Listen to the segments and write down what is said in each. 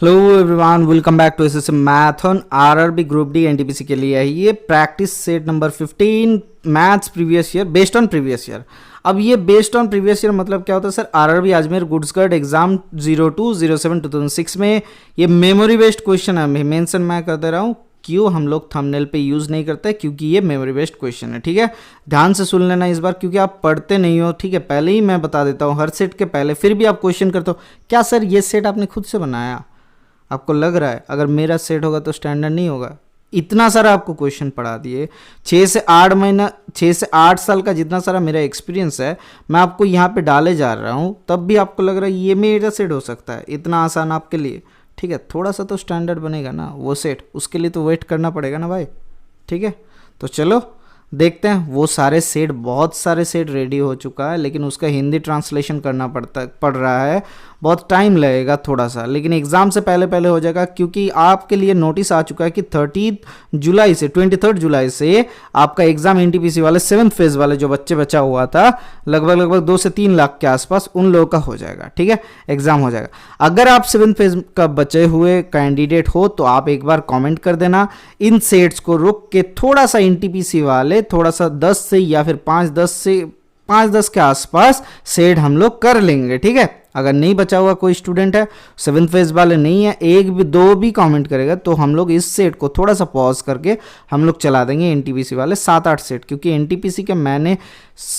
Hello everyone, welcome back to SSC math and RRB group D NTPC के लिए है ये practice set number 15 maths previous year based on previous year. अब ये based on previous year मतलब क्या होता है sir? RRB Ajmer goods guard exam 02/07/2006 में ये मेमोरी बेस्ड क्वेश्चन है। मेंशन मैं कर दे रहा हूँ क्यों हम लोग थंबनेल पे यूज़ नहीं करते, क्योंकि ये मेमोरी बेस्ड क्वेश्चन है। ठीक है, ध्यान से सुन लेना इस बार, क्योंकि आप पढ़ते नहीं हो। ठीक है, पहले ही मैं बता देता हूँ हर सेट के पहले, फिर भी आप क्वेश्चन करते हो क्या सर ये सेट आपने खुद से बनाया? आपको लग रहा है अगर मेरा सेट होगा तो स्टैंडर्ड नहीं होगा? इतना सारा आपको क्वेश्चन पढ़ा दिए, 6 से 8 महीना 6 से 8 साल का जितना सारा मेरा एक्सपीरियंस है मैं आपको यहाँ पे डाले जा रहा हूँ, तब भी आपको लग रहा है ये मेरा सेट हो सकता है? इतना आसान आपके लिए? ठीक है, थोड़ा सा तो स्टैंडर्ड बनेगा ना वो सेट, उसके लिए तो वेट करना पड़ेगा ना भाई। ठीक है, तो चलो देखते हैं। वो सारे सेट, बहुत सारे सेट रेडी हो चुका है, लेकिन उसका हिंदी ट्रांसलेशन करना पड़ रहा है, बहुत टाइम लगेगा थोड़ा सा, लेकिन एग्ज़ाम से पहले पहले हो जाएगा, क्योंकि आपके लिए नोटिस आ चुका है कि 23 जुलाई से आपका एग्ज़ाम एनटीपीसी वाले 7th फेज़ वाले जो बच्चे बचा हुआ था लगभग 2 से 3 लाख के आसपास, उन लोगों का हो जाएगा। ठीक है, एग्ज़ाम हो जाएगा। अगर आप 7th फेज़ का बचे हुए कैंडिडेट हो तो आप एक बार कॉमेंट कर देना। इन सेट्स को रुक के थोड़ा सा एनटीपीसी वाले थोड़ा सा 10 से या फिर 5-10 के आसपास सेट हम लोग कर लेंगे। ठीक है, अगर नहीं बचा हुआ कोई स्टूडेंट है, 7th फेज वाले नहीं है, 1-2 भी कमेंट करेगा तो हम लोग इस सेट को थोड़ा सा पॉज करके हम लोग चला देंगे एनटीपीसी वाले 7-8 सेट, क्योंकि एनटीपीसी के मैंने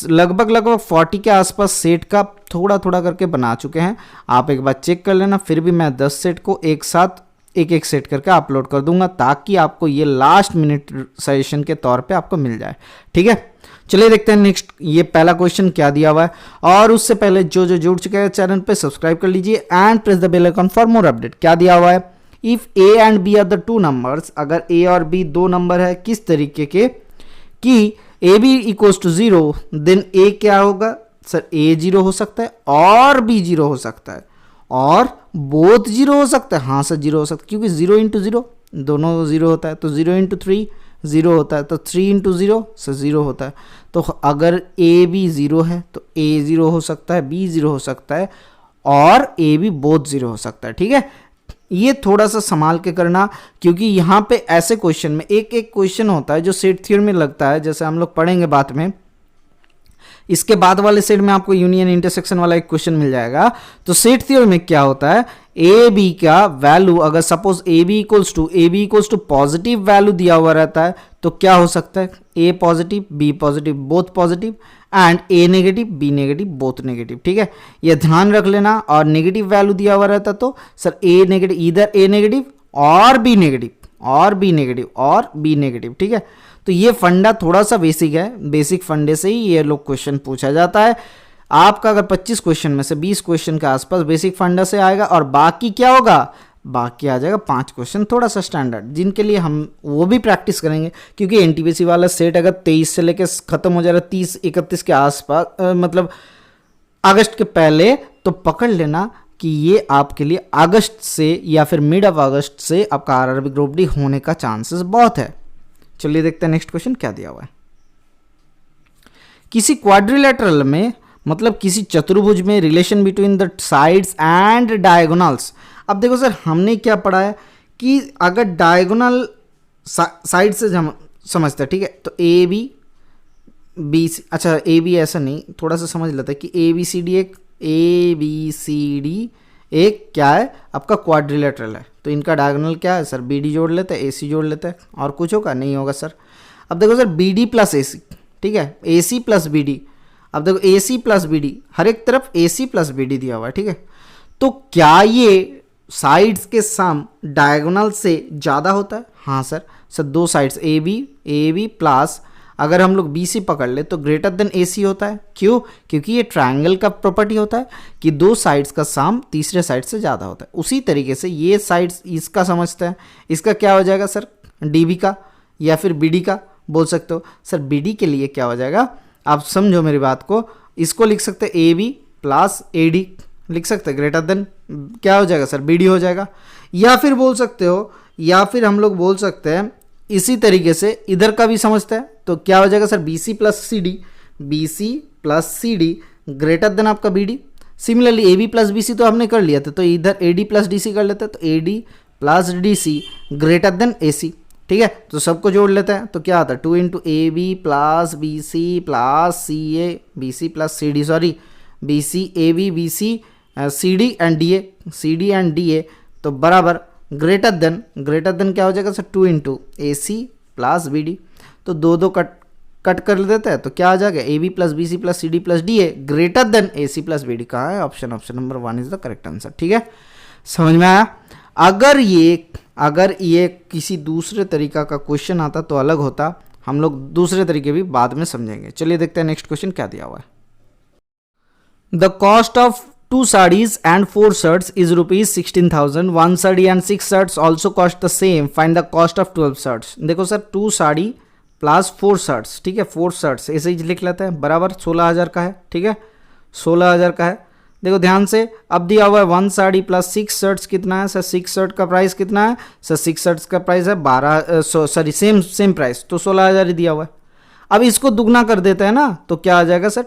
लगभग 40 के आसपास सेट का थोड़ा थोड़ा करके बना चुके हैं। आप एक बार चेक कर लेना, फिर भी मैं 10 सेट को एक साथ एक सेट करके अपलोड कर दूंगा, ताकि आपको ये लास्ट मिनट सजेशन के तौर पे आपको मिल जाए। ठीक है, चलिए देखते हैं नेक्स्ट ये पहला क्वेश्चन क्या दिया हुआ है। और उससे पहले जो जुड़ चुके हैं चैनल पे सब्सक्राइब कर लीजिए and press the bell icon for more update. क्या दिया हुआ है? If A and B are the 2 numbers, अगर ए और बी 2 नंबर है किस तरीके के कि A B equals to 0, then A क्या होगा सर? ए 0 हो सकता है और बी 0 हो सकता है और बोथ 0 हो सकता है। हाँ सर 0 हो सकता है, क्योंकि 0 इंटू 0 दोनों 0 होता है, तो 0 इंटू 3 0 होता है, तो 3 इंटू 0 से 0 होता है। तो अगर ए बी 0 है तो ए 0 हो सकता है, बी 0 हो सकता है और ए बी बोथ 0 हो सकता है। ठीक है, ये थोड़ा सा संभाल के करना, क्योंकि यहाँ पे ऐसे क्वेश्चन में एक क्वेश्चन होता है जो सेट थ्योरी में लगता है, जैसे हम लोग पढ़ेंगे बाद में। इसके बाद वाले सेट में आपको यूनियन इंटरसेक्शन वाला एक क्वेश्चन मिल जाएगा। तो सेट थ्योरी में क्या होता है, ए बी का वैल्यू अगर suppose A B equals to positive value दिया हुआ रहता है तो क्या हो सकता है? A positive, B positive, both positive, and A negative, B negative, both negative. ठीक है, ये ध्यान रख लेना। और नेगेटिव वैल्यू दिया हुआ रहता तो सर ए नेगेटिव, इधर ए नेगेटिव और बी नेगेटिव और बी नेगेटिव और बी नेगेटिव। ठीक है, तो ये फंडा थोड़ा सा बेसिक है, बेसिक फंडे से ही ये लोग क्वेश्चन पूछा जाता है। आपका अगर 25 क्वेश्चन में से 20 क्वेश्चन के आसपास बेसिक फंडा से आएगा और बाकी क्या होगा? बाकी आ जाएगा 5 क्वेश्चन थोड़ा सा स्टैंडर्ड, जिनके लिए हम वो भी प्रैक्टिस करेंगे, क्योंकि एनटीपीसी वाला सेट अगर 23 से लेकर खत्म हो जा रहा है 30-31 के आसपास, मतलब अगस्त के पहले, तो पकड़ लेना कि ये आपके लिए अगस्त से या फिर मिड ऑफ अगस्त से आपका आरआरबी ग्रुप डी होने का चांसेस बहुत है। चलिए देखते हैं नेक्स्ट क्वेश्चन क्या दिया हुआ है। किसी क्वाड्रिलेटरल में, मतलब किसी चतुर्भुज में, relation between the sides and diagonals. अब देखो सर, हमने क्या पढ़ा है कि अगर डायगोनल साइड से समझते हैं, ठीक है, तो ए बी बी सी, अच्छा ए बी ऐसा नहीं, थोड़ा सा समझ लेते हैं कि ए बी सी डी एक क्या है आपका क्वाड्रिलेटरल है, तो इनका डायगोनल क्या है सर? बी डी जोड़ लेते हैं, ए सी जोड़ लेते हैं, और कुछ होगा? नहीं होगा सर। अब देखो सर, बी डी प्लस ए सी, ठीक है, ए सी प्लस बी डी। अब देखो ए सी प्लस बी डी, हर एक तरफ ए सी प्लस बी डी दिया हुआ है। ठीक है, तो क्या ये साइड्स के सम डायगोनल से ज़्यादा होता है? हाँ sir 2 sides A B plus अगर हम लोग बी सी पकड़ ले तो ग्रेटर देन ए सी होता है। क्यों? क्योंकि ये ट्रायंगल का प्रॉपर्टी होता है कि 2 साइड्स का सम तीसरे साइड से ज़्यादा होता है। उसी तरीके से ये साइड्स इसका समझते हैं, इसका क्या हो जाएगा सर? डी बी का या फिर बी डी का बोल सकते हो। सर बी डी के लिए क्या हो जाएगा, आप समझो मेरी बात को, इसको लिख सकते हैं A B plus A D लिख सकते हैं, ग्रेटर देन क्या हो जाएगा सर? बी डी हो जाएगा। या फिर बोल सकते हो, या फिर हम लोग बोल सकते हैं इसी तरीके से इधर का भी समझते हैं, तो क्या हो जाएगा sir? B C plus C D greater than आपका B D. Similarly A B plus B C तो हमने कर लिया था, तो इधर A D plus D C कर लेते हैं, तो A D plus D C greater than A C. ठीक है, तो सबको जोड़ लेते हैं, तो क्या आता है 2 into A B plus B C plus C A B C plus C D, sorry B C A B C C D and D A, तो बराबर ग्रेटर देन क्या हो जाएगा sir 2 into A C plus B D, तो दो cut कर देते हैं, तो क्या आ जाएगा A B plus B C plus C D plus D A greater than A C plus B D. कहाँ है option number 1 is the correct answer. ठीक है, समझ में आया। अगर ये किसी दूसरे तरीका का क्वेश्चन आता तो अलग होता, हम लोग दूसरे तरीके भी बाद में समझेंगे। चलिए देखते हैं नेक्स्ट क्वेश्चन क्या दिया हुआ है। The cost of 2 sarees and 4 shirts is rupees 16,000. 1 saree and 6 shirts also cost the same. Find the cost of 12 shirts. देखो सर 2 साड़ी प्लस 4 शर्ट्स, ठीक है 4 शर्ट्स ऐसे ही लिख लेते हैं, बराबर 16,000 का है। ठीक है 16,000 का है। देखो ध्यान से, अब दिया हुआ है 1 साड़ी प्लस 6 शर्ट्स कितना है सर, 6 शर्ट का प्राइस कितना है सर, 6 शर्ट्स का प्राइस है 12, सॉरी सेम प्राइस, तो 16,000 ही दिया हुआ है। अब इसको दुगना कर देते हैं ना, तो क्या आ जाएगा sir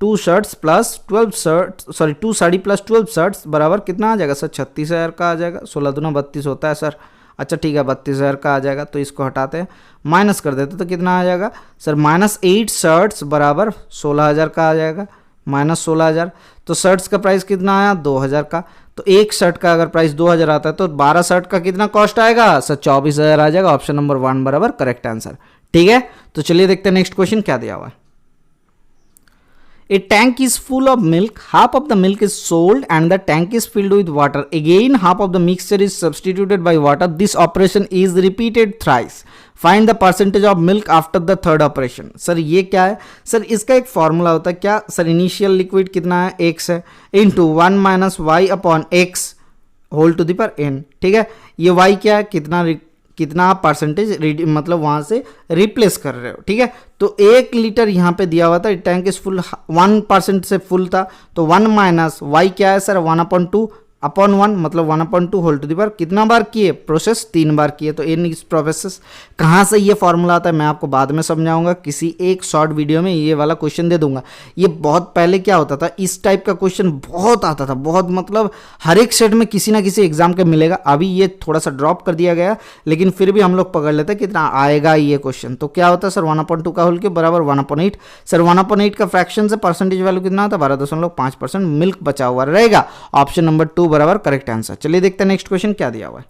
2 shirts plus 12 shirt, sorry 2 sari plus 12 shirts बराबर कितना आ जाएगा सर 36,000 का आ जाएगा। 16 दूना 32 होता है सर, अच्छा ठीक है 32,000 का आ जाएगा, तो इसको हटाते हैं माइनस कर देते तो कितना आ जाएगा सर -8 शर्ट्स बराबर 16,000 का आ जाएगा, -16,000। तो शर्ट्स का प्राइस कितना आया 2,000 का, तो एक शर्ट का अगर प्राइस 2,000 आता है तो 12 शर्ट का कितना कॉस्ट आएगा सर 24,000 आ जाएगा। ऑप्शन नंबर 1 बराबर करेक्ट आंसर। ठीक है, तो चलिए देखते हैं नेक्स्ट क्वेश्चन क्या दिया हुआ है। A tank is full of milk, half of the milk is sold and the tank is filled with water. Again, half of the mixture is substituted by water. This operation is repeated thrice. Find the percentage of milk after the third operation. Sir ये क्या है sir, इसका एक formula होता है क्या sir, initial liquid कितना है x है into 1 minus Y upon X whole to the power n। ठीक है, ये y क्या है, कितना आप परसेंटेज मतलब वहां से रिप्लेस कर रहे हो। ठीक है, तो 1 लीटर यहाँ पे दिया हुआ था, टैंक इज फुल 1% से फुल था, तो 1 माइनस वाई क्या है सर 1/2 अपॉन 1 मतलब 1/2 होल टू द पावर कितना बार किए प्रोसेस 3 बार किए, तो इन इस प्रोसेस कहाँ से ये फॉर्मूला आता है मैं आपको बाद में समझाऊंगा, किसी एक शॉर्ट वीडियो में ये वाला क्वेश्चन दे दूंगा। ये बहुत पहले क्या होता था, इस टाइप का क्वेश्चन बहुत आता था, बहुत मतलब हर एक सेट में किसी ना किसी एग्जाम के मिलेगा। अभी ये थोड़ा सा ड्रॉप कर दिया गया, लेकिन फिर भी हम लोग पकड़ लेते हैं कितना आएगा ये क्वेश्चन। तो क्या होता है सर 1/2 का होल के बराबर 1/8, सर 1/8 का फ्रैक्शन से परसेंटेज वैल्यू कितना होता है 12.5%, मिल्क बचा हुआ रहेगा। ऑप्शन नंबर 2 बराबर करेक्ट आंसर। चलिए देखते हैं नेक्स्ट क्वेश्चन क्या दिया हुआ है।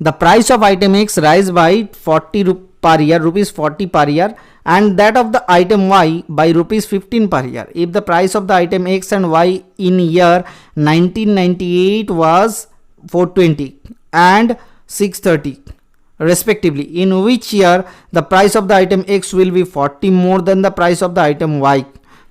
The price of item x rise by 40 per year, ₹40 per year, and that of the item y by ₹15 per year. If the price of the item x and y in year 1998 was 420 and 630 respectively, in which year the price of the item x will be 40 more than the price of the item y?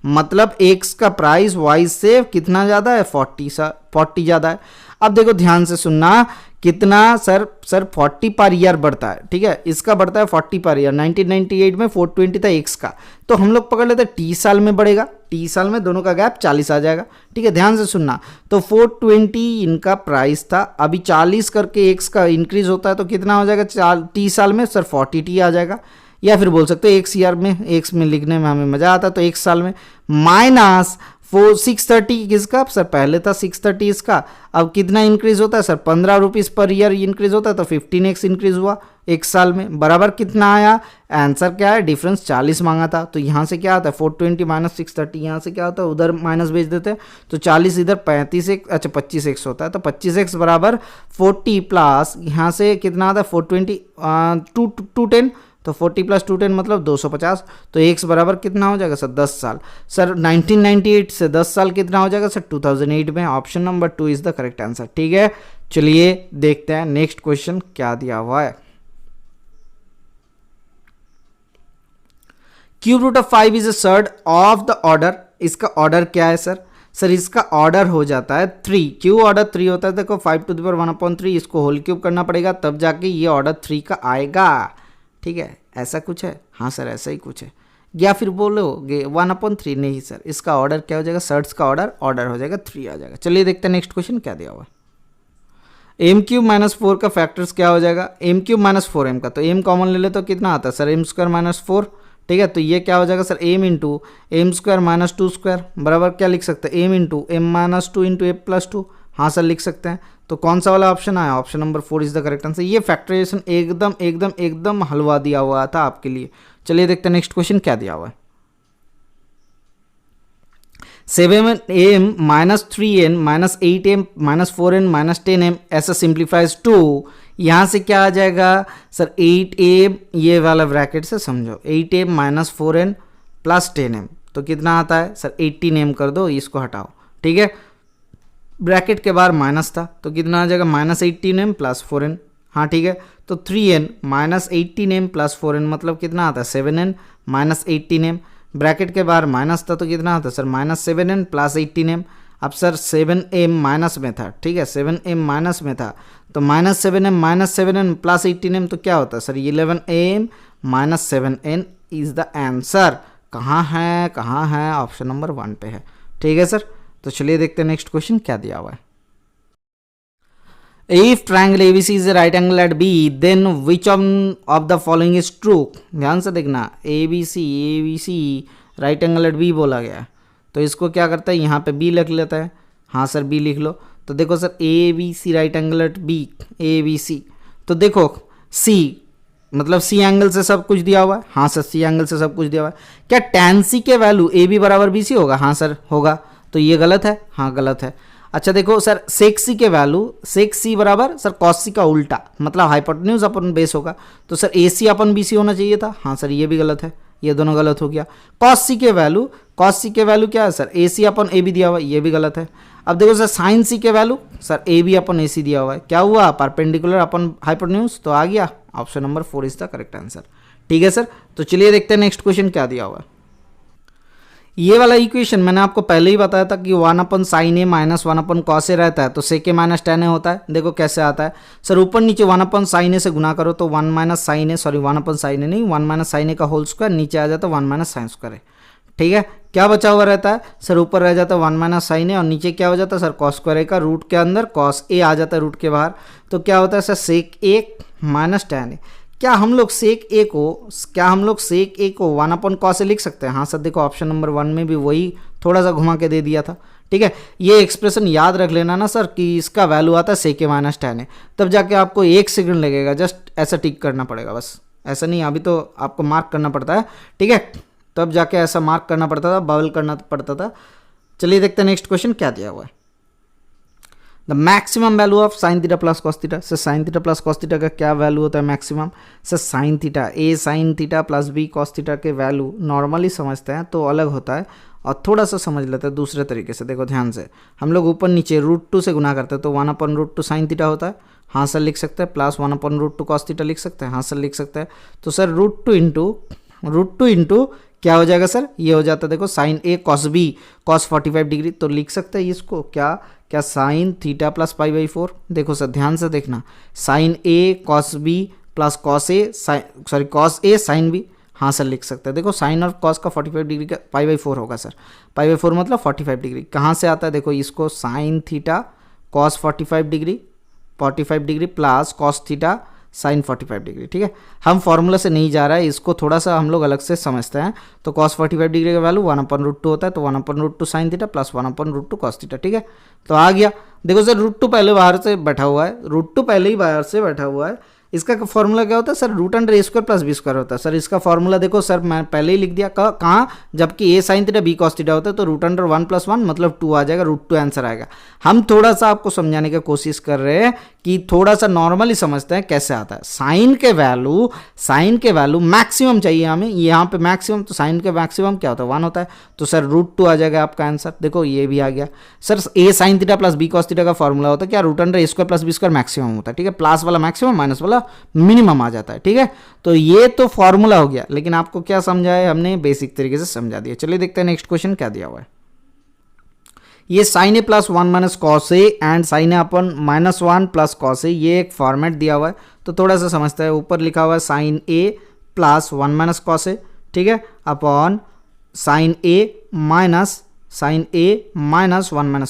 मतलब x का price y से कितना ज़्यादा है 40 ज़्यादा है। अब देखो ध्यान से सुनना, कितना सर 40 पर ईयर बढ़ता है। ठीक है, इसका बढ़ता है 40 पर ईयर, 1998 में 420 था x का, तो हम लोग पकड़ लेते हैं t साल में बढ़ेगा, t साल में दोनों का गैप 40 आ जाएगा। ठीक है, ध्यान से सुनना, तो 420 इनका प्राइस था, अभी 40 करके x का इंक्रीज होता है तो कितना हो जाएगा t साल में सर 40t आ जाएगा, या फिर बोल सकते हैं x ईयर में, x में लिखने में हमें मजा आता है, तो x साल में माइनस 630 किसका सर, पहले था 630 इसका, अब कितना इंक्रीज होता है सर ₹15 पर ईयर इंक्रीज होता है, तो 15x इंक्रीज हुआ एक साल में, बराबर कितना आया, आंसर क्या है डिफरेंस 40 मांगा था, तो यहाँ से क्या आता है 420 माइनस 630, यहाँ से क्या होता है उधर माइनस भेज देते हैं, तो 40 इधर 35x, अच्छा 25x होता है, तो 25x बराबर 40 प्लस यहाँ से कितना आता है 420 210, तो 40 प्लस 210 मतलब 250, तो x बराबर कितना हो जाएगा सर 10 साल। सर 1998 से 10 साल कितना हो जाएगा सर 2008 में। Option number 2 is the correct answer. ठीक है, चलिए देखते हैं नेक्स्ट क्वेश्चन क्या दिया हुआ है। Cube root of 5 is a surd of the order, इसका ऑर्डर क्या है सर इसका ऑर्डर हो जाता है 3, क्यों ऑर्डर 3 होता है, देखो 5 टू द पावर 1/3 इसको होल क्यूब करना पड़ेगा तब जाके ये ऑर्डर 3 का आएगा। ठीक है, ऐसा कुछ है, हाँ सर ऐसा ही कुछ है, या फिर बोलोगे 1/3 नहीं सर, इसका ऑर्डर क्या हो जाएगा, सर्ट्स का ऑर्डर हो जाएगा 3 आ जाएगा। चलिए देखते हैं नेक्स्ट क्वेश्चन क्या दिया हुआ है। m³ - 4 का फैक्टर्स क्या हो जाएगा, m³ - 4m का, तो m कॉमन ले ले तो कितना आता है सर m² - 4, ठीक है, तो ये क्या हो जाएगा sir, M into M square minus two square बराबर क्या लिख सकते हैं, M into M minus two into A plus two. हाँ सर लिख सकते हैं। तो कौन सा वाला ऑप्शन आया, option number 4 is the correct answer. ये फैक्टराइजेशन एकदम एकदम एकदम हलवा दिया हुआ था आपके लिए। चलिए देखते हैं नेक्स्ट क्वेश्चन क्या दिया हुआ है। 7m minus 3n minus 8m minus 4n minus 10m ऐसा सिंप्लीफाइज टू, यहाँ से क्या आ जाएगा सर 8m, ये वाला ब्रैकेट से समझो 8m minus 4n plus 10m, तो कितना आता है सर 18m कर दो, इसको हटाओ। ठीक है, ब्रैकेट के बाहर माइनस था तो कितना आ जाएगा माइनस 18m प्लस 4n। हाँ ठीक है, तो 3n minus 18m plus 4n मतलब कितना आता है 7n माइनस 18m। ब्रैकेट के बाहर माइनस था तो कितना आता है sir minus 7n plus 18m। अब सर 7m माइनस में था, ठीक है 7m माइनस में था, तो minus 7m minus 7n plus 18m तो क्या होता है sir 11m minus 7n is the answer. कहाँ है, ऑप्शन नंबर 1 पे है। ठीक है सर, तो चलिए देखते हैं नेक्स्ट क्वेश्चन क्या दिया हुआ है। If triangle ABC is a right angle at B, then which of the following is true? ध्यान से देखना, ABC right angle at B बोला गया है, तो इसको क्या करता है यहाँ पे B लिख लेता है। हाँ सर B लिख लो। तो देखो sir ABC right angle at B, ABC, तो देखो C मतलब C एंगल से सब कुछ दिया हुआ है। हाँ सर C एंगल से सब कुछ दिया हुआ है। क्या tan C के वैल्यू AB बराबर BC होगा? हाँ सर होगा, तो ये गलत है। हाँ गलत है। अच्छा देखो सर सेक सी के वैल्यू, सेक सी बराबर सर कॉस सी का उल्टा मतलब हाइपोटेन्यूज अपन बेस होगा, तो सर ए सी अपन बी सी होना चाहिए था। हाँ सर ये भी गलत है, ये दोनों गलत हो गया। कॉस सी के वैल्यू क्या है sir A C upon A B दिया हुआ है, ये भी गलत है। अब देखो सर साइन सी के वैल्यू सर ए बी अपन ए सी दिया हुआ है, क्या हुआ परपेंडिकुलर अपन हाइपोटेन्यूज, तो आ गया option number 4 is the correct answer. ठीक है सर, तो चलिए देखते हैं नेक्स्ट क्वेश्चन क्या दिया हुआ है। ये वाला इक्वेशन मैंने आपको पहले ही बताया था कि 1 अपन साइन ए माइनस 1 अपन कॉस ए रहता है, तो सेक ए माइनस टेन ए होता है। देखो कैसे आता है सर, ऊपर नीचे 1 अपन साइन ए से गुना करो तो 1 माइनस साइन ए, सॉरी 1 अपन साइन ए नहीं 1 माइनस साइन ए का होल स्क्वायर, नीचे आ जाता है 1 माइनस साइन स्क्वायर है। ठीक है, क्या बचा हुआ रहता है सर, ऊपर रह जाता है 1 माइनस साइन ए और नीचे क्या हो जाता है सर कॉस स्क्वायर ए का रूट के अंदर कॉस ए आ जाता है रूट के बाहर, तो क्या होता है सर सेक ए माइनस टेन ए। क्या हम लोग सेक ए को 1 अपन कॉस ए लिख सकते हैं? हाँ सर देखो ऑप्शन नंबर 1 में भी वही थोड़ा सा घुमा के दे दिया था। ठीक है, ये एक्सप्रेशन याद रख लेना ना सर कि इसका वैल्यू आता है सेक ए माइनस टेन ए, तब जाके आपको 1 सेकंड लगेगा, जस्ट ऐसा टिक करना पड़ेगा, बस ऐसा नहीं, अभी तो आपको मार्क करना पड़ता है। ठीक है, तब जाके ऐसा मार्क करना पड़ता था, बबल करना पड़ता था। चलिए देखते हैं नेक्स्ट क्वेश्चन क्या दिया हुआ है। The maximum value of sine theta plus cos theta. Sir sine theta plus cos theta का क्या वैल्यू होता है maximum? Sir sine theta A sine theta plus B cos theta के वैल्यू नॉर्मली समझते हैं तो अलग होता है, और थोड़ा सा समझ लेते हैं दूसरे तरीके से। देखो ध्यान से, हम लोग ऊपर नीचे √2 से गुना करते हैं तो 1 अपन √2 साइन थीटा होता है। हाँ सर लिख सकते हैं, प्लस 1 अपन √2 कॉस थीटा लिख सकते हैं। हाँ सर लिख सकते हैं। तो सर √2 इंटू क्या हो जाएगा सर, ये हो जाता है देखो sign A cos B cos 45 degree, तो लिख सकते हैं इसको क्या साइन थीटा प्लस π/4। देखो सर ध्यान से देखना, sign A cos B plus cos A sine B. हाँ सर लिख सकते हैं। देखो साइन और कॉस का 45 डिग्री का π/4 होगा सर, π/4 मतलब 45 डिग्री। कहाँ से आता है देखो, इसको sine theta cos 45 degree plus cos theta sine 45 degree. ठीक है, हम फॉर्मूला से नहीं जा रहा है, इसको थोड़ा सा हम लोग अलग से समझते हैं। तो cos 45 डिग्री का वैल्यू 1/√2 होता है, तो 1/√2 sign theta plus 1/√2 cos theta. ठीक है, तो आ गया। देखो सर √2 पहले बाहर से बैठा हुआ है, √2 पहले ही बाहर से बैठा हुआ है। इसका फॉर्मूला क्या होता है सर, √(a² + b² होता है। सर इसका फॉर्मूला देखो सर मैं पहले ही लिख दिया, कहाँ, जबकि a sin theta b cos theta होता है तो √1 + 1 मतलब 2 आ जाएगा, √2 आंसर आएगा। हम थोड़ा सा आपको समझाने की कोशिश कर रहे हैं कि थोड़ा सा नॉर्मली समझते हैं कैसे आता है। साइन के वैल्यू मैक्सिमम चाहिए हमें, यहाँ पे मैक्सिमम, तो साइन के मैक्सिमम क्या होता है 1 होता है, तो सर √2 आ जाएगा आपका आंसर। देखो ये भी आ गया sir. a sin theta plus b cos theta का फॉर्मूला होता है क्या, √(a² + b² मैक्सिमम होता है। ठीक है, प्लस वाला मैक्सिमम माइनस वाला मिनिमम आ जाता है। ठीक है, तो ये तो फॉर्मूला हो गया, लेकिन आपको क्या समझा है हमने, बेसिक तरीके से समझा दिया। चलिए देखते हैं नेक्स्ट क्वेश्चन क्या दिया हुआ है। ये sin a + 1 - cos a and sin a upon -1 + cos a, ये एक फॉर्मेट दिया हुआ है, तो थोड़ा सा समझते हैं। ऊपर लिखा हुआ है sin a + 1 - cos a, ठीक है, upon sin a - 1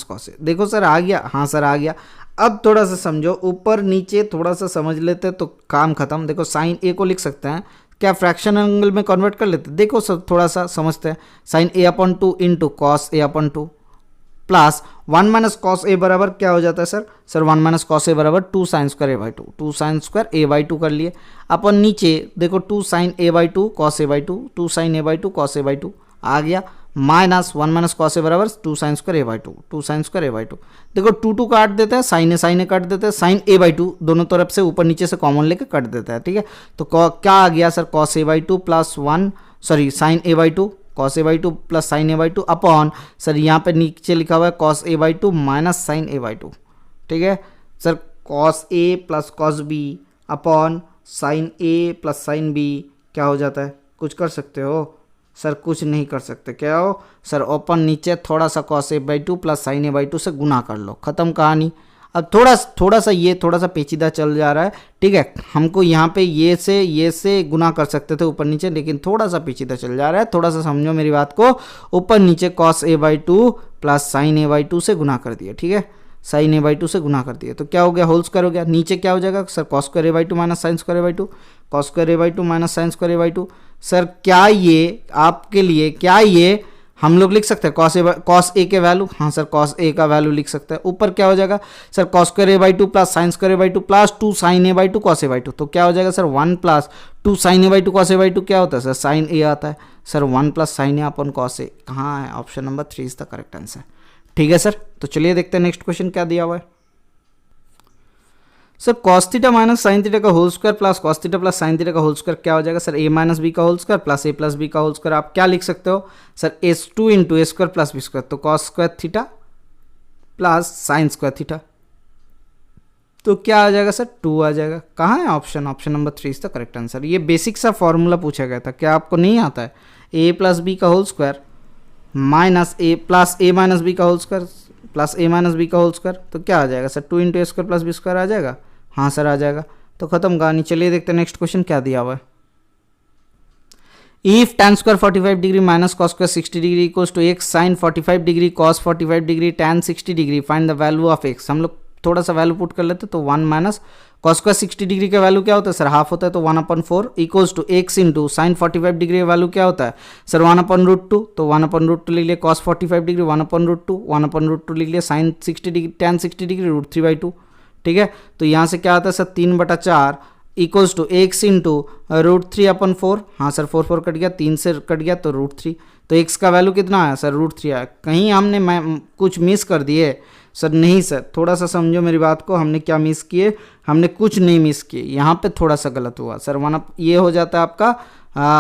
- cos a। देखो सर आ गया, हाँ सर आ गया। अब थोड़ा सा समझो, ऊपर नीचे थोड़ा सा समझ लेते तो काम खत्म। देखो साइन ए को लिख सकते हैं क्या फ्रैक्शन एंगल में कन्वर्ट कर लेते? देखो सर थोड़ा सा समझते हैं। Sine A upon two into cos A upon two plus 1 minus cos A बराबर क्या हो जाता है sir? Sir 1 minus cos A बराबर 2 sine square A by two, 2 sine square A by two कर लिए। अपन नीचे देखो 2 sine A by two cos A by two, 2 sine A by two cos A by two आ गया, minus 1 minus cos A बराबर 2 sine square A by two, 2 sine square A by to. देखो 2 काट देते हैं, साइन ए काट देते हैं, साइन ए बाई टू दोनों तरफ से ऊपर नीचे से कॉमन लेके कट देता है, ठीक है। तो क्या आ गया sir? Cos A by two plus 1 sorry sine A by two, cos A by two plus sine A by two upon sir यहाँ पे नीचे लिखा हुआ है cos A by two minus sine A by two, ठीक है sir. Cos A plus cos B upon sine A plus sine B क्या हो जाता है? कुछ कर सकते हो सर? कुछ नहीं कर सकते। क्या हो सर? ओपन नीचे थोड़ा सा cos A by two plus sine A by to से गुना कर लो, खत्म कहानी। अब थोड़ा सा पेचीदा चल जा रहा है, ठीक है। हमको यहाँ पे ये से गुना कर सकते थे ऊपर नीचे, लेकिन थोड़ा सा पेचीदा चल जा रहा है, थोड़ा सा समझो मेरी बात को। ऊपर नीचे cos A by two plus sine A by to से गुना कर दिया, ठीक है, साइन ए बाई टू से गुना कर दिया। तो क्या हो गया? होल स्क्वायर हो गया। नीचे क्या हो जाएगा sir? Cos square A by two minus sign square A by two, cos square A by two minus sign square A by to. Sir क्या ये आपके लिए क्या ये हम लोग लिख सकते हैं कॉस ए के वैल्यू? हाँ सर कॉस ए का वैल्यू लिख सकते हैं। ऊपर क्या हो जाएगा sir? Cos square A by two plus sine square A by two plus 2 sine A by two cos A by two. तो क्या हो जाएगा sir? 1 plus 2 sine A by two cos A by two क्या होता है sir? Sine A आता है sir. 1 plus sine A upon cos A कहाँ है? Option number 3 is the correct answer, ठीक है सर। तो चलिए देखते हैं नेक्स्ट क्वेश्चन क्या दिया हुआ है। Sir cos theta minus sine theta का whole square plus cos theta plus sine theta का होल स्क्वायर क्या हो जाएगा सर? ए माइनस बी का whole square plus A plus B का होल स्क्वायर। आप क्या लिख सकते हो sir? Yes two into A square plus B square. तो cos square theta plus sine square theta, तो क्या आ जाएगा सर? 2 आ जाएगा। कहाँ है option? Option number 3 is the correct answer. ये बेसिक सा फॉर्मूला पूछा गया था, क्या आपको नहीं आता है? ए प्लस बी का होल स्क्वायर माइनस ए प्लस ए माइनस बी का होल स्क्वायर प्लस ए माइनस बी का होल स्क्वायर। तो क्या आ जाएगा sir? 2 into A square plus B square आ जाएगा। हाँ सर आ जाएगा। तो खत्म कहानी। चलिए देखते हैं नेक्स्ट क्वेश्चन क्या दिया हुआ है। If tan square 45 degree minus cos square 60 degree equals to x sine 45 degree cos 45 degree tan 60 degree find the value of x। हम लोग थोड़ा सा वैल्यू पुट कर लेते, तो 1 माइनस कॉस स्क्वायर 60 डिग्री का वैल्यू क्या होता है सर? हाफ होता है, तो 1/4 equals to x into sine 45 degree का वैल्यू क्या होता है सर? 1/√2। तो 1/√2 लिख लिया कॉस 45 डिग्री, 1/√2 1/√2 लिख लिया साइन 60 डिग्री tan 60 डिग्री √3/2, ठीक है। तो यहाँ से क्या आता है sir? 3/4 equals to x into √3/4। हाँ सर 4 कट गया, 3 से कट गया तो √3। तो x का वैल्यू कितना आया सर? √3 आया। कहीं हमने कुछ मिस कर दिए सर? नहीं सर, थोड़ा सा समझो मेरी बात को। हमने क्या मिस किए? हमने कुछ नहीं मिस किए, यहाँ पे थोड़ा सा गलत हुआ सर। ये हो जाता है आपका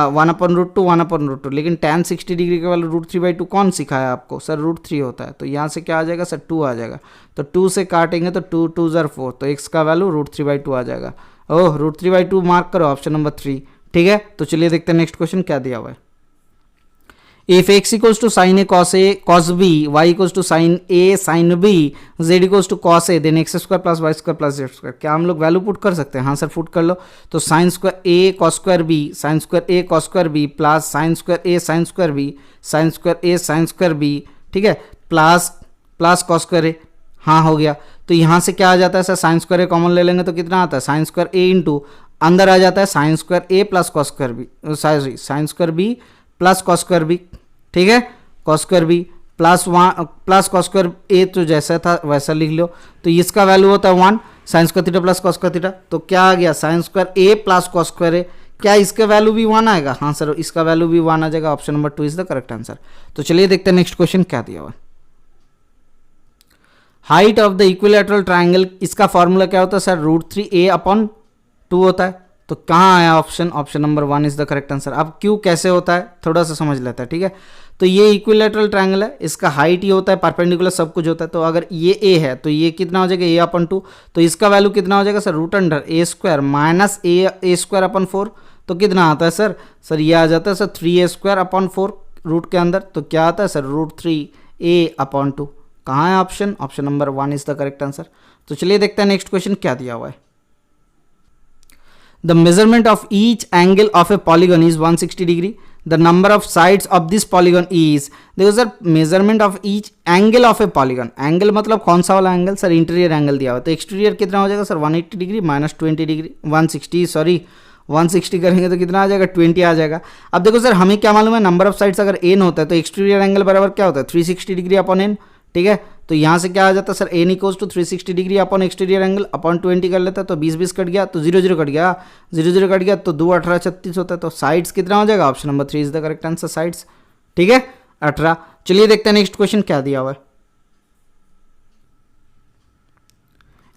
1/√2 1/√2, लेकिन tan 60 डिग्री का वैल्यू √3/2 कौन सिखाया आपको सर? √3 होता है। तो यहाँ से क्या आ जाएगा सर? 2 आ जाएगा। तो 2 से काटेंगे तो 2 2 ज़र 4, तो x का वैल्यू √3/2 आ जाएगा। ओह √3/2 मार्क करो, ऑप्शन नंबर 3, ठीक है। तो चलिए देखते हैं नेक्स्ट क्वेश्चन क्या दिया हुआ है। If x equals to sine A cos B, Y equals to sine A sine B, Z equals to cos A, then X square plus Y square plus Z square. क्या हम लोग value put कर सकते हैं? हाँ sir put कर लो। तो sine square A cos square B, sine square A cos square B plus sine square A sine square B, sine square A sine square B, ठीक है, प्लस कॉस स्क्वायर ए। हाँ हो गया। तो यहाँ से क्या आ जाता है सर? साइन स्क्वायर ए कॉमन ले लेंगे तो कितना आता है? साइन स्क्वायर ए इंटू अंदर आ जाता है sine square A plus cos square B, sorry sine square B plus cos square B, ठीक है, cos square B plus cos square A, तो जैसा था वैसा लिख लो। तो इसका वैल्यू होता है 1 sign square theta plus cos square theta. तो क्या आ गया? Sign square A plus cos square ए। क्या इसका वैल्यू भी 1 आएगा? हाँ सर इसका वैल्यू भी 1 आ जाएगा। Option number 2 is the correct answer. तो चलिए देखते हैं नेक्स्ट क्वेश्चन क्या दिया हुआ। Height of the equilateral triangle, इसका फॉर्मूला क्या होता है सर? √3a/2 होता है। तो कहाँ आया option? Option number 1 is the correct answer. अब क्यों कैसे होता है थोड़ा सा समझ लेता है, ठीक है। तो ये इक्विलैटरल ट्रायंगल है, इसका हाइट ये होता है, परपेंडिकुलर सब कुछ होता है। तो अगर ये ए है तो ये कितना हो जाएगा? a/2। तो इसका वैल्यू कितना हो जाएगा सर? √a² minus a²/4। तो कितना आता है सर? सर ये आ जाता है सर 3a²/4 रूट के अंदर। तो क्या आता है सर? √3a/2। कहाँ है option? Option number 1 is the correct answer. तो चलिए देखते हैं नेक्स्ट क्वेश्चन क्या दिया हुआ है। The measurement of each angle of a polygon is 160 degree. The number of sides of this polygon is, देखो sir measurement of each angle of A polygon, angle मतलब कौन सा वाला एंगल सर? इंटीरियर एंगल दिया हुआ। तो exterior कितना हो जाएगा sir? 180 degree minus 20 degree 160 sorry 160 करेंगे तो कितना आ जाएगा 20 आ जाएगा। अब देखो सर हमें क्या मालूम है, नंबर ऑफ साइड्स अगर एन होता है तो एक्सटीरियर एंगल बराबर क्या होता है 360 डिग्री अपॉन एन, ठीक है। तो यहाँ से क्या आ जाता है sir N equals to 360 degree upon exterior angle upon 20 कर लेता है, तो 20 कट गया तो 0 कट गया, 0 कट गया तो 2 18 36 होता है। तो साइड्स कितना हो जाएगा, option number 3 is the correct answer, sides, ठीक है 18। चलिए देखते हैं नेक्स्ट क्वेश्चन क्या दिया हुआ है।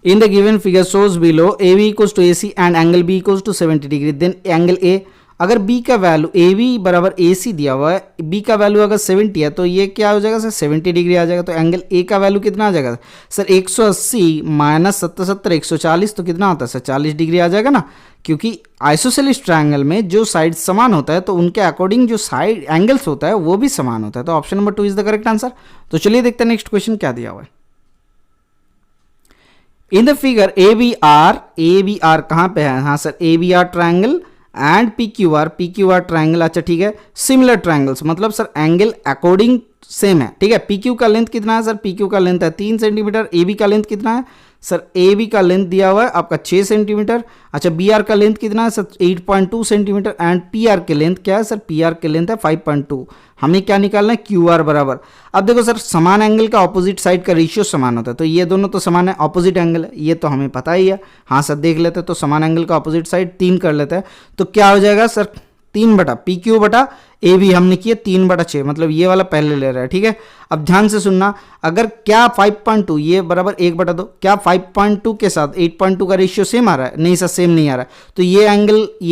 In the given figure shows below AB equals to AC and angle B equals to 70 degree, then angle A, अगर B का वैल्यू AB बराबर AC दिया हुआ है, B का वैल्यू अगर 70 है तो ये क्या हो जाएगा सर 70 डिग्री आ जाएगा। तो एंगल A का वैल्यू कितना आ जाएगा सर 180 माइनस 70 140, तो कितना होता है सर 40 डिग्री आ जाएगा ना, क्योंकि आइसोसेलेस ट्रायंगल में जो साइड समान होता है तो उनके अकॉर्डिंग जो साइड एंगल्स होता है वो भी समान होता है। तो option number 2 is the correct answer. तो चलिए देखते हैं नेक्स्ट क्वेश्चन क्या दिया हुआ है। इन द फिगर ABR कहाँ पे है, हाँ sir ABR triangle and PQR triangle, अच्छा ठीक है सिमिलर ट्रायंगल्स, मतलब सर एंगल अकॉर्डिंग सेम है, ठीक है। PQ का लेंथ कितना है सर, PQ का लेंथ है 3 सेंटीमीटर, AB का लेंथ कितना है सर, AB का लेंथ दिया हुआ है आपका 6 सेंटीमीटर, अच्छा BR का लेंथ कितना है सर 8.2 सेंटीमीटर एंड PR के लेंथ क्या है सर, PR के लेंथ है 5.2। हमें क्या निकालना है QR बराबर। अब देखो सर समान एंगल का ऑपोजिट साइड का रेशियो समान होता है, तो ये दोनों तो समान है, ऑपोजिट एंगल है, ये तो हमें पता ही है। हाँ सर देख लेते हैं, तो समान एंगल का ऑपोजिट साइड 3 कर लेते हैं, तो क्या हो जाएगा सर 3 बटा PQ बटा AB हमने किया 3 बटा 6, मतलब ये वाला पहले ले रहा है, ठीक है। अब ध्यान से सुनना, अगर क्या 5.2 ये बराबर 1 बटा 2, क्या 5.2 के साथ 8.2 का रेशियो सेम आ रहा है, नहीं सर सेम नहीं आ रहा है, तो ये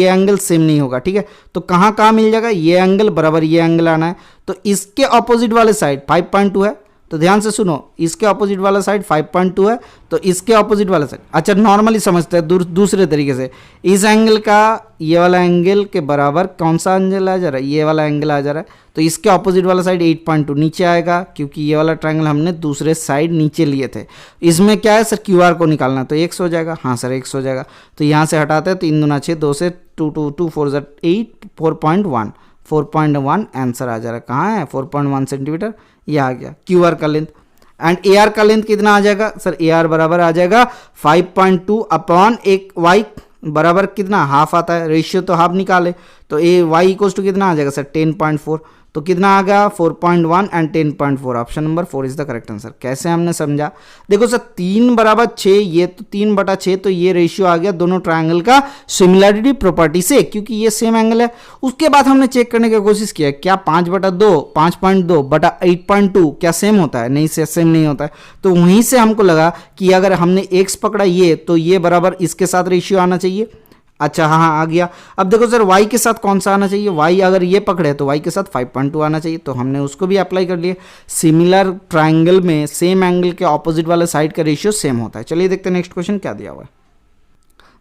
एंगल सेम नहीं होगा, ठीक है। तो कहाँ मिल जाएगा, ये एंगल बराबर ये एंगल आना है, तो इसके ऑपोजिट वाले साइड 5.2 है, तो ध्यान से सुनो, इसके ऑपोजिट वाला साइड 5.2 है, तो इसके ऑपोजिट वाला साइड, अच्छा नॉर्मली समझते हैं दूसरे तरीके से, इस एंगल का ये वाला एंगल के बराबर कौन सा एंगल आ जा रहा है, ये वाला एंगल आ जा रहा है, तो इसके ऑपोजिट वाला साइड 8.2 नीचे आएगा, क्योंकि ये वाला ट्रायंगल हमने दूसरे साइड नीचे लिए थे। इसमें क्या है सर QR को निकालना, तो x हो जाएगा, हाँ सर x हो जाएगा, तो यहाँ से हटाते हैं, 3 दूना 6, 2 से 2 2 4 8 4.1 आंसर आ जा रहा है, कहाँ है 4.1 सेंटीमीटर, ये आ गया QR का लेंथ। एंड AR का लेंथ कितना आ जाएगा सर, AR बराबर आ जाएगा 5.2 अपॉन एक Y बराबर कितना हाफ आता है, रेशियो तो हाफ निकाले, तो Y इक्वल्स टू कितना आ जाएगा सर 10.4, तो कितना आ गया 4.1 and 10.4, option number 4 is the correct answer. कैसे हमने समझा, देखो सर 3 बराबर 6, ये तो 3 बटा 6, तो ये रेशियो आ गया दोनों ट्रायंगल का सिमिलरिटी प्रॉपर्टी से, क्योंकि ये सेम एंगल है। उसके बाद हमने चेक करने की कोशिश किया क्या 5 बटा 2 5.2 बटा 8.2 क्या सेम होता है, नहीं से सेम नहीं होता है, तो वहीं से हमको लगा कि अगर हमने x पकड़ा ये, तो ये बराबर इसके साथ रेशियो आना चाहिए। अच्छा हाँ आ गया। अब देखो सर y के साथ कौन सा आना चाहिए, y अगर ये पकड़े तो y के साथ 5.2 आना चाहिए, तो हमने उसको भी अप्लाई कर लिया। सिमिलर ट्रायंगल में सेम एंगल के ऑपोजिट वाले साइड का रेशियो सेम होता है। चलिए देखते हैं नेक्स्ट क्वेश्चन क्या दिया हुआ है।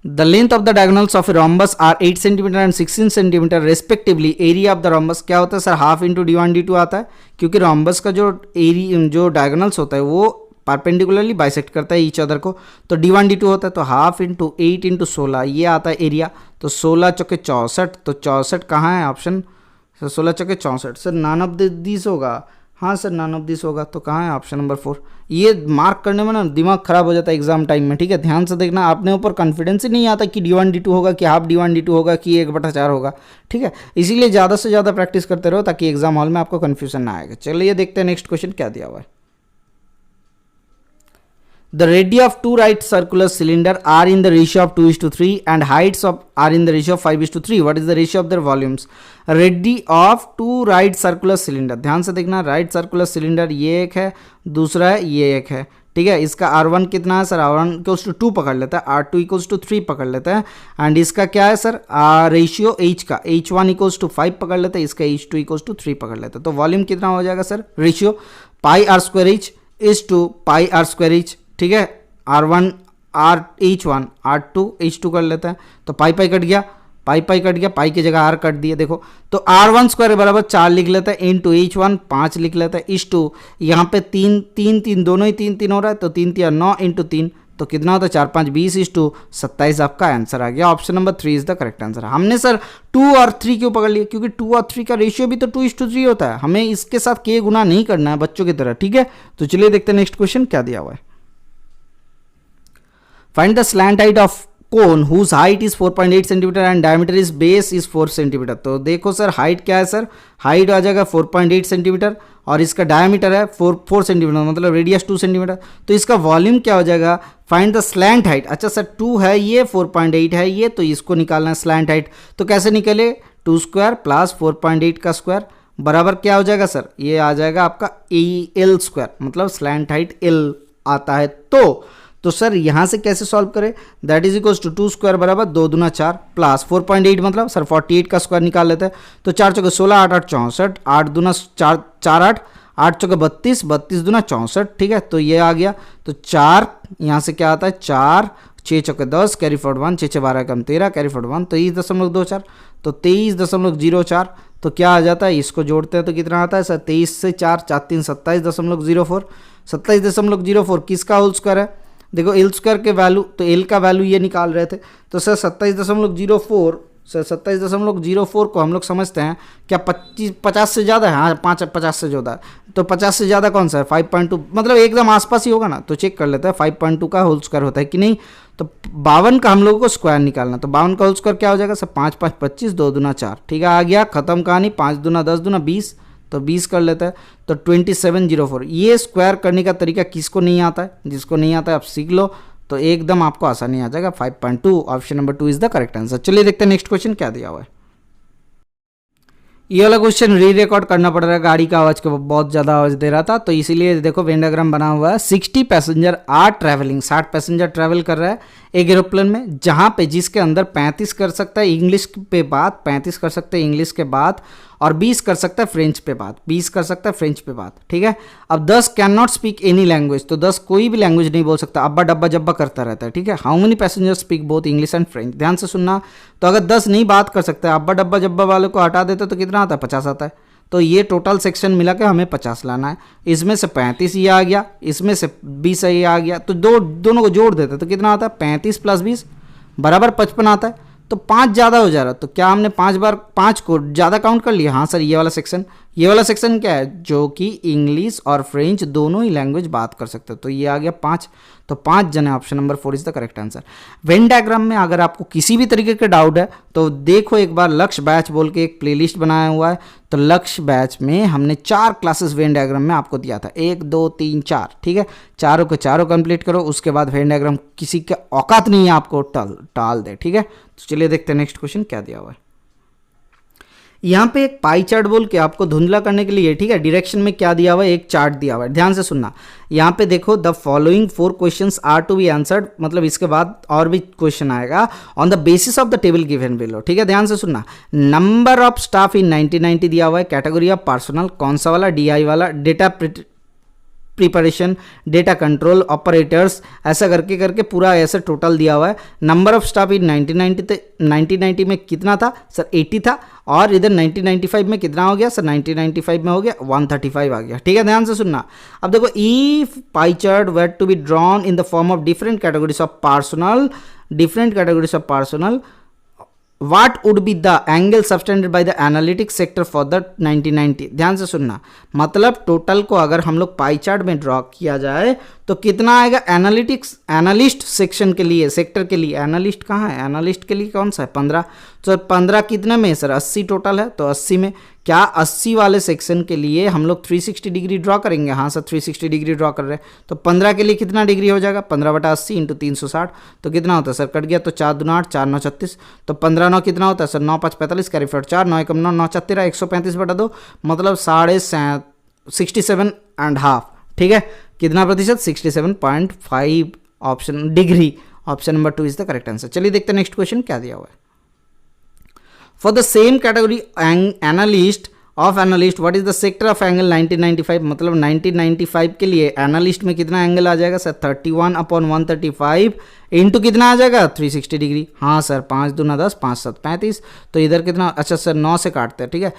The length of the diagonals of a rhombus are 8 centimetre and 16 centimetre respectively. Area of the rhombus क्या होता है sir, half into d1 d2 आता है, क्योंकि रोम्बस का जो डायगोनल्स होता है वो परपेंडिकुलरली बाइसेक्ट करता है ईच अदर को, तो d1 d2 होता है, तो हाफ इंटू 8 इंटू 16 ये आता है एरिया, तो 16 चौके 64, तो 64 कहाँ है ऑप्शन, 16 चौके 64 सर नन ऑफ दिस होगा, हाँ सर नन ऑफ दिस होगा, तो कहाँ है ऑप्शन नंबर 4। ये मार्क करने में ना दिमाग खराब हो जाता है एग्जाम टाइम में, ठीक है ध्यान से देखना, अपने ऊपर कॉन्फिडेंस ही नहीं आता कि d1 d2 होगा कि हाफ d1 d2 होगा कि 1/4 होगा, ठीक है, इसीलिए ज़्यादा से ज़्यादा प्रैक्टिस करते रहो ताकि एग्जाम हॉल में आपको कन्फ्यूजन ना आएगा। चलिए देखते हैं नेक्स्ट क्वेश्चन क्या दिया हुआ है। The radii of two right circular cylinder are in the ratio of 2:3 and heights are in the ratio of 5:3. What is the ratio of their volumes? Radii of two right circular cylinder, ध्यान से देखना, right circular cylinder ये एक है, दूसरा है ये एक है, ठीक है। इसका R1 कितना है सर, R1 इक्वल्स टू 2 पकड़ लेता है, R2 इक्वल्स टू 3 पकड़ लेता है, एंड इसका क्या है सर रेशियो H का, H1 इक्वल्स टू 5 पकड़ लेता है, इसका H2 इक्वल्स टू 3 पकड़ लेता है, तो वॉल्यूम कितना हो जाएगा sir, ratio pi R square H is two pi R square H, ठीक है। R1 H1 R2 H2 कर लेता है, तो पाई कट गया, पाई कट गया, पाई की जगह R कट दिया, देखो तो R1 स्क्वायर बराबर 4 लिख लेता है, इंटू H1 5 लिख लेता है, H2 यहाँ पे 3 दोनों ही 3 हो रहा है, तो 3 3 9 इंटू 3, तो कितना होता है 4 5 20 H2 27, आपका आंसर आ गया। Option number 3 is the correct answer. हमने सर 2 और 3 क्यों पकड़ लिया, क्योंकि 2 और 3 का रेशियो भी तो 2:3 होता है, हमें इसके साथ के गुना नहीं करना है बच्चों की तरह, ठीक है। तो चलिए देखते हैं नेक्स्ट क्वेश्चन क्या दिया हुआ है। Find the slant height of cone whose height is 4.8 centimetre and diameter is base is 4 centimetre. तो देखो सर हाइट क्या है सर, हाइट आ जाएगा 4.8 सेंटीमीटर और इसका डायमीटर है 4 सेंटीमीटर, मतलब रेडियस 2 सेंटीमीटर। तो इसका वॉल्यूम क्या हो जाएगा, फाइंड द स्लैंट हाइट। अच्छा सर 2 है ये, 4.8 है ये, तो इसको निकालना है स्लैंट हाइट। तो कैसे निकले, 2 स्क्वायर प्लस 4.8 का स्क्वायर बराबर क्या हो जाएगा सर, ये आ जाएगा आपका एल स्क्वायर, मतलब स्लैंट हाइट एल आता है। तो सर यहाँ से कैसे सॉल्व करें, that is equals to 2 square बराबर 2 दूना 4 प्लस 4.8 मतलब सर 48 का स्क्वायर निकाल लेते हैं। तो 4 चौके 16, 8 8 64, 8 दूना 4 4 8, 8 चौके 32, 32 दूना 64, ठीक है। तो ये आ गया, तो 4 यहाँ से क्या आता है 4, 6 चौके 10, कैरी फॉरवर्ड 1, 6 6 12 कम 13, कैरी फॉरवर्ड 1, 23.24, तो 23.04। तो क्या आ जाता है, इसको जोड़ते हैं तो कितना आता है सर, 23 से 4 4 3 27.04, 27.04 किसका होल स्क्वायर है, देखो एल स्क्वायर के वैल्यू, तो एल का वैल्यू ये निकाल रहे थे। तो सर 27.04, सर 27.04 को हम लोग समझते हैं क्या 50 से ज़्यादा है, हाँ 50 से ज़्यादा है। तो 50 से ज़्यादा कौन सा है, 5.2, मतलब एकदम आसपास ही होगा ना। तो चेक कर लेते हैं 5.2 का होल स्क्वायर होता है कि नहीं। तो 52 का हम लोगों को स्क्वायर निकालना, तो 52 का होल स्क्वायर क्या हो जाएगा सर, 5 5 25, 2 दूना 4, ठीक है, आ गया, खत्म कहानी। 5 दूना 10 दूना 20, तो 20 कर लेता है, तो 2704। ये स्क्वायर करने का तरीका किसको नहीं आता है, जिसको नहीं आता है आप सीख लो, तो एकदम आपको आसानी आ जाएगा। 5.2 option number 2 is the correct answer. चलिए देखते हैं नेक्स्ट क्वेश्चन क्या दिया हुआ है। ये वाला क्वेश्चन री रिकॉर्ड करना पड़ रहा है, गाड़ी का आवाज को बहुत ज़्यादा आवाज दे रहा था, तो इसीलिए देखो वेन डायग्राम बना हुआ है। 60 passenger are travelling, 60 passenger travel कर रहा है एक एरोप्लेन में, जहाँ पे जिसके अंदर 35 कर सकता है इंग्लिश पे बात, 35 कर सकते हैं इंग्लिश के बात, और 20 कर सकता है फ्रेंच पे बात, 20 कर सकता है फ्रेंच पे बात, ठीक है। अब 10 can not speak any language, तो 10 कोई भी लैंग्वेज नहीं बोल सकता, अब्बा डब्बा जब्बा करता रहता है, ठीक है। How many passenger speak both English and French, ध्यान से सुनना। तो अगर 10 नहीं बात कर सकता है, अब्बा डब्बा जब्बा वाले को हटा देते तो कितना आता है, 50 आता है। तो ये टोटल सेक्शन मिला के हमें 50 लाना है, इसमें से 35 ये आ गया, इसमें से 20 ये आ गया, तो दोनों को जोड़ देते तो कितना आता है, 35 + 20 बराबर 55 आता है। तो 5 ज़्यादा हो जा रहा है, तो क्या हमने 5 बार 5 को ज़्यादा काउंट कर लिया, हाँ सर ये वाला सेक्शन क्या है, जो कि इंग्लिश और फ्रेंच दोनों ही लैंग्वेज बात कर सकते हो, तो ये आ गया 5। तो 5 जन है, option number 4 is the correct answer. Venn diagram में अगर आपको किसी भी तरीके का डाउट है तो देखो एक बार, लक्ष्य बैच बोल के एक प्लेलिस्ट बनाया हुआ है, तो लक्ष्य बैच में हमने 4 क्लासेस वेन डायग्राम में आपको दिया था, 1 2 3 4, ठीक है। चारों के चारों कंप्लीट करो, उसके बाद वेन डायग्राम किसी का औकात नहीं है आपको टाल दे, ठीक है। तो चलिए देखते हैं नेक्स्ट क्वेश्चन क्या दिया हुआ है। यहाँ पे एक पाई चार्ट बोल के आपको धुंधला करने के लिए, ठीक है, डायरेक्शन में क्या दिया हुआ है, एक चार्ट दिया हुआ है, ध्यान से सुनना। यहाँ पे देखो the following 4 questions are to be answered, मतलब इसके बाद और भी क्वेश्चन आएगा on the basis of the table given below, ठीक है, ध्यान से सुनना। नंबर ऑफ स्टाफ इन 1990 दिया हुआ है, कैटेगरी ऑफ पर्सनल कौन सा वाला, DI वाला, data preparation, data control operators, ऐसा करके करके पूरा ऐसे टोटल दिया हुआ है। नंबर ऑफ स्टाफ इन 1990 में कितना था सर, 80 था, और इधर 1995 में कितना हो गया सर, 1995 में हो गया 135 आ गया, ठीक है, ध्यान से सुनना। अब देखो if pie chart were to be drawn in the form of different categories of personal, What would be the angle subtended by the analytics sector for the 1990? ध्यान से सुनना, मतलब टोटल को अगर हम लोग पाई चार्ट में ड्रॉ किया जाए तो कितना आएगा, एनालिस्ट सेक्शन के लिए, सेक्टर के लिए, एनालिस्ट कहाँ है, एनालिस्ट के लिए कौन सा है, 15। तो 15 कितने में है सर, 80 टोटल है, तो 80 में क्या 80 वाले सेक्शन के लिए हम लोग 360 डिग्री ड्रॉ करेंगे, हाँ सर 360 डिग्री ड्रॉ कर रहे हैं। तो 15 के लिए कितना डिग्री हो जाएगा, 15/80 × 360, तो कितना होता है सर, कट गया, तो 4 दूना 8, 4 9 36, तो 15 9 कितना होता है सर, 9 5 45, कैरी फॉरवर्ड 4, 9 1 9 9 4 13, 135/2, मतलब 67.5, ठीक है, कितना प्रतिशत, 67.5 option degree, option number 2 is the correct answer. चलिए देखते हैं नेक्स्ट क्वेश्चन क्या दिया हुआ है। For the same category analyst what is the sector of angle 1995, मतलब 1995 के लिए एनालिस्ट में कितना एंगल आ जाएगा सर, 31/135 इंटू कितना आ जाएगा, 360 डिग्री, हाँ सर 5 दूना 10, 5 7 35, तो इधर कितना, अच्छा सर 9 से काटते हैं, ठीक है,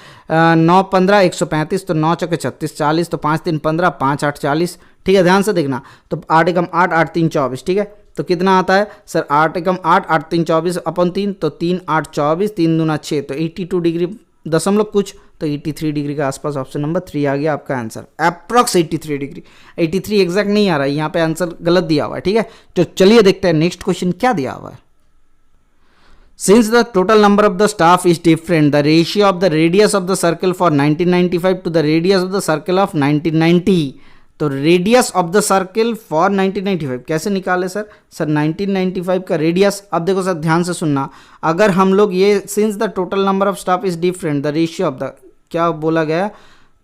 9 15 135, तो 9 चौके 36 40, तो 5 3 15, 5 8 40, ठीक है, ध्यान से देखना। तो 8 एकम 8 8 3 24, ठीक है, तो कितना आता है सर, 8 एकम 8 8 3 24 अपन 3, तो 3 8 24, 3 दूना 6, तो 82 डिग्री दशमलव कुछ, तो 83 डिग्री के आसपास ऑप्शन नंबर 3 आ गया आपका आंसर, अप्रॉक्स 83 डिग्री, 83 एग्जैक्ट नहीं आ रहा है, यहाँ पे आंसर गलत दिया हुआ है, ठीक है। तो चलिए देखते हैं नेक्स्ट क्वेश्चन क्या दिया हुआ है। Since the total number of the staff is different, the ratio of the radius of the circle for 1995 to the radius of the circle of 1990. तो radius of the circle for 1995 कैसे निकाले sir? Sir 1995 का radius, अब देखो sir ध्यान से सुनना, अगर हम लोग ये since the total number of staff is different the ratio of the, क्या बोला गया,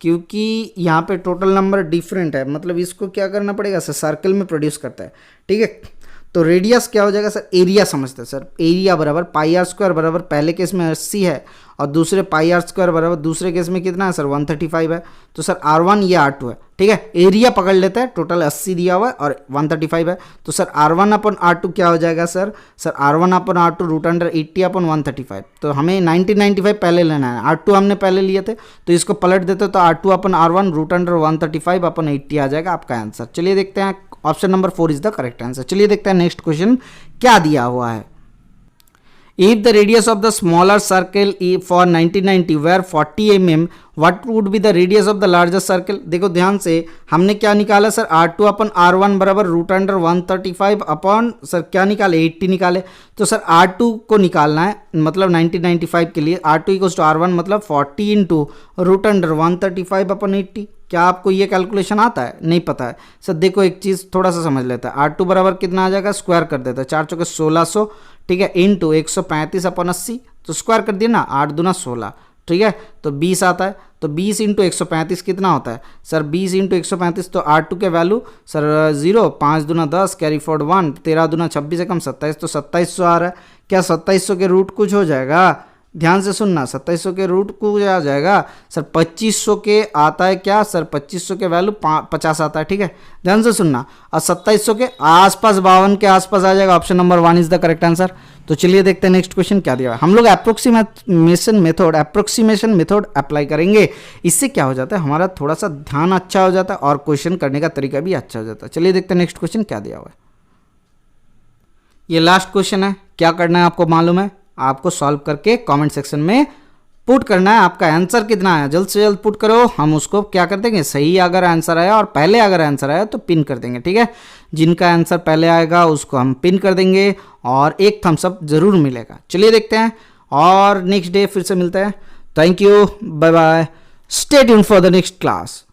क्योंकि यहाँ पे टोटल नंबर डिफरेंट है, मतलब इसको क्या करना पड़ेगा सर, सर्कल में प्रोड्यूस करता है, ठीक है। तो रेडियस क्या हो जाएगा सर, एरिया समझते हैं सर, एरिया बराबर पाई आर स्क्वायर बराबर पहले केस में 80 है और दूसरे पाई आर स्क्वायर बराबर दूसरे केस में कितना है सर 135 है। तो सर R1 ये R2 है, ठीक है, एरिया पकड़ लेते हैं, टोटल 80 दिया हुआ है और 135 है, तो सर R1 अपन R2 क्या हो जाएगा सर R1 अपन R2 रूट अंडर 80 अपन 135। तो हमें 1995 पहले लेना है, R2 हमने पहले लिए थे, तो इसको पलट देते तो R2 अपन R1 रूट अंडर 135 अपन 80 आ जाएगा आपका आंसर। चलिए देखते हैं, option number 4 is the correct answer. चलिए देखते हैं नेक्स्ट क्वेश्चन क्या दिया हुआ है। If the radius of the smaller circle for 1990 were 40 mm, what would be the radius of the larger circle? देखो ध्यान से, हमने क्या निकाला सर R2 अपन R1 बराबर रूट अंडर 135 अपन सर क्या निकाले 80 निकाले, तो सर R2 को निकालना है, मतलब 1995 के लिए R2 इक्वल्स टू R1 मतलब 40 इंटू रूट अंडर 135 अपन 80। क्या आपको ये कैलकुलेशन आता है? नहीं पता है सर। देखो एक चीज़ थोड़ा सा समझ लेता है, R2 बराबर कितना आ जाएगा, स्क्वायर कर देता है, 4 चौके 1600, ठीक है, इंटू 135 अपन 80, तो स्क्वायर कर दिया ना, 8 दूना 16, ठीक है, तो 20 आता है, तो 20 इंटू 135 कितना होता है सर, 20 इंटू 135, तो R2 के वैल्यू सर 0, 5 दूना 10, कैरी फॉरवर्ड 1, 13 दूना 26 से कम 27, तो 2700 आ रहा है। क्या 2700 के रूट कुछ हो जाएगा? ध्यान से सुनना, 2700 के रूट को आ जाएगा सर 2500 के आता है क्या सर, 2500 के वैल्यू 50 आता है, ठीक है, ध्यान से सुनना, और 2700 के आसपास 52 के आसपास आ जाएगा। Option number 1 is the correct answer. तो चलिए देखते हैं नेक्स्ट क्वेश्चन क्या दिया है। हम लोग अप्रोक्सीमेशन मेथड अप्लाई करेंगे, इससे क्या हो जाता है, हमारा थोड़ा सा ध्यान अच्छा हो जाता है और क्वेश्चन करने का तरीका भी अच्छा हो जाता है। चलिए देखते हैं नेक्स्ट क्वेश्चन क्या दिया हुआ है। ये लास्ट क्वेश्चन है, क्या करना है आपको मालूम है, आपको सॉल्व करके कमेंट सेक्शन में पुट करना है, आपका आंसर कितना आया जल्द से जल्द पुट करो, हम उसको क्या कर देंगे, सही अगर आंसर आया और पहले अगर आंसर आया तो पिन कर देंगे, ठीक है। जिनका आंसर पहले आएगा उसको हम पिन कर देंगे और एक थम्स अप जरूर मिलेगा। चलिए देखते हैं और नेक्स्ट डे फिर से मिलते हैं। Thank you, bye bye, stay tuned for the next class.